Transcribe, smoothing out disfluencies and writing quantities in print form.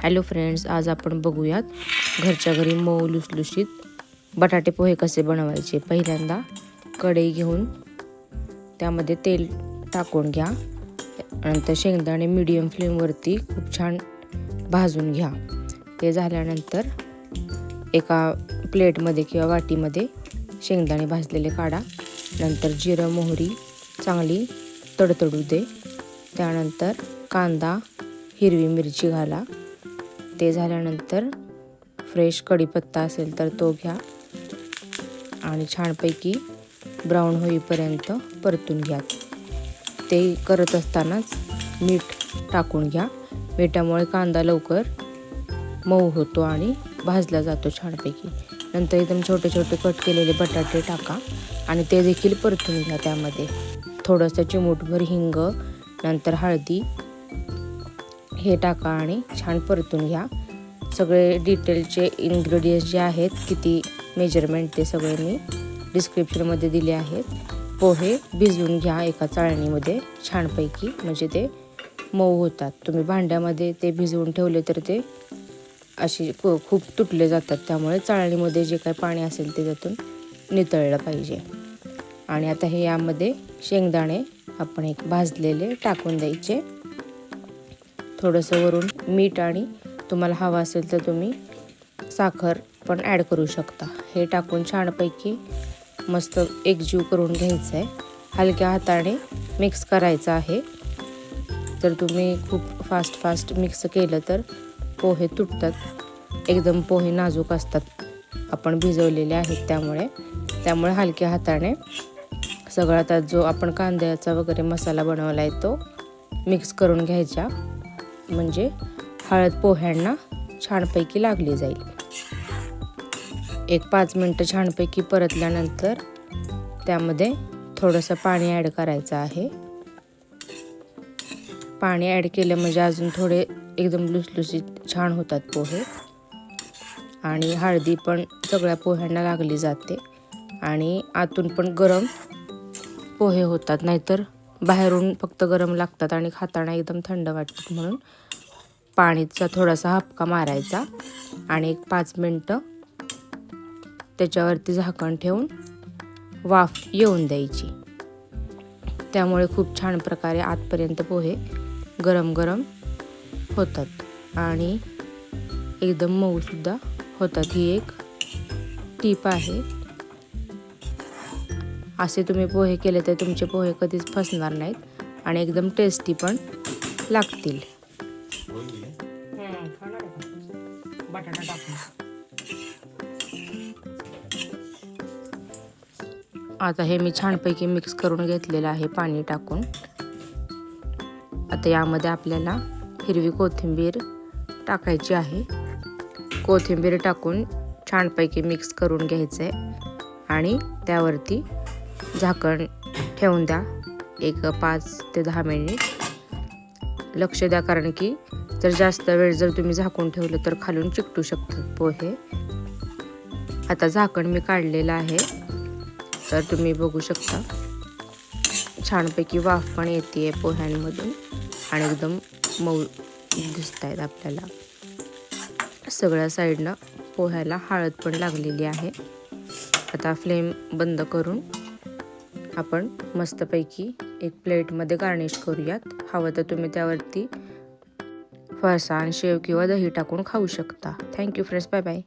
Hello friends, आज आपण बघूयात घरच्या घरी मऊ लुसलुशीत बटाटे पोहे कसे बनवायचे। पहिल्यांदा कढई घेऊन त्यामध्ये तेल टाकून घ्या। नंतर शेंगदाणे मीडियम फ्लेमवरती खूप छान भाजून घ्या। ते झाल्यानंतर एका प्लेटमध्ये किंवा वाटीमध्ये शेंगदाणे भाजलेले काढा। नंतर जिरं मोहरी चांगली तडतडू दे। त्यानंतर कांदा हिरवी मिरची घाला। ते झाल्यानंतर फ्रेश कढीपत्ता असेल तर तो घ्या आणि छानपैकी ब्राऊन होईपर्यंत परतून घ्या। ते करत असतानाच मीठ टाकून घ्या। मिठामुळे कांदा लवकर मऊ होतो आणि भाजला जातो छानपैकी। नंतर एकदम छोटे छोटे कट केलेले बटाटे टाका आणि ते देखील परतून घ्या। त्यामध्ये थोडंसं चिमूटभर हिंग, नंतर हळदी हे टाका आणि छान परतून घ्या। सगळे डिटेलचे इन्ग्रेडियंट्स जे आहेत, किती मेजरमेंट, ते सगळे मी डिस्क्रिप्शनमध्ये दिले आहेत। पोहे भिजवून घ्या एका चाळणीमध्ये छानपैकी, म्हणजे ते मऊ होतात। तुम्ही भांड्यामध्ये ते भिजवून ठेवले तर ते अशी खूप तुटले जातात। त्यामुळे चाळणीमध्ये जे काही पाणी असेल ते त्यातून नितळलं पाहिजे। आणि आता हे यामध्ये शेंगदाणे आपण एक भाजलेले टाकून द्यायचे। थोडंसं वरून मीठ आणि तुम्हाला हवा असेल तर तुम्ही साखर पण ॲड करू शकता। हे टाकून छानपैकी मस्त एकजीव करून घ्यायचं आहे। हलक्या हाताने मिक्स करायचं आहे। जर तुम्ही खूप फास्ट मिक्स केलं तर पोहे तुटतात। एकदम पोहे नाजूक असतात, आपण भिजवलेले आहेत त्यामुळे हलक्या हाताने सगळा आता जो आपण कांद्याचा वगैरे मसाला बनवला आहे तो मिक्स करून घ्यायचा, म्हणजे हळद पोह्यांना छानपैकी लागली जाईल। एक 5 मिनटं छानपैकी परतल्यानंतर त्यामध्ये थोडंसं पाणी ॲड करायचं आहे। पाणी ॲड केलं म्हणजे अजून थोडे एकदम लुसलुसीत छान होतात पोहे। आणि हळदी पण सगळ्या पोह्यांना लागली जाते आणि आतून पण गरम पोहे होतात, नाहीतर बाहेरून फक्त गरम लागतात आणि खाताना एकदम थंड वाटतात। म्हणून पाणीचा थोडासा हपका मारायचा आणि एक 5 मिनटं त्याच्यावरती झाकण ठेवून वाफ येऊन द्यायची। त्यामुळे खूप छान प्रकारे आतपर्यंत पोहे गरम गरम होतात आणि एकदम मऊसुद्धा होतात। ही एक टीप आहे। असे तुम्ही पोहे केले तर तुमचे पोहे कधीच फसणार नाहीत आणि एकदम टेस्टी पण लागतील। बटाटा टाकून आता हे मी छानपैकी मिक्स करून घेतलेलं आहे पाणी टाकून। आता यामध्ये आपल्याला हिरवी कोथिंबीर टाकायची आहे। कोथिंबीर टाकून छानपैकी मिक्स करून घ्यायचं आहे आणि त्यावरती झाकण ठेवून द्या एक 5 ते 10 मिनिट। लक्ष द्या, कारण की जर जास्त वेळ जर तुम्ही झाकून ठेवलं तर खालून चिकटू शकतात पोहे। आता झाकण मी काढलेलं आहे, तर तुम्ही बघू शकता छानपैकी वाफ पण येते पोह्यांमधून आणि एकदम मऊ दिसत आहेत आपल्याला। सगळ्या साईडनं पोह्याला हळद पण लागलेली आहे। आता फ्लेम बंद करून आपण मस्तपैकी एक प्लेटमध्ये गार्निश करूयात। हवं तर तुम्ही त्यावरती फरसाण, शेव किंवा दही टाकून खाऊ शकता। Thank you friends, bye bye.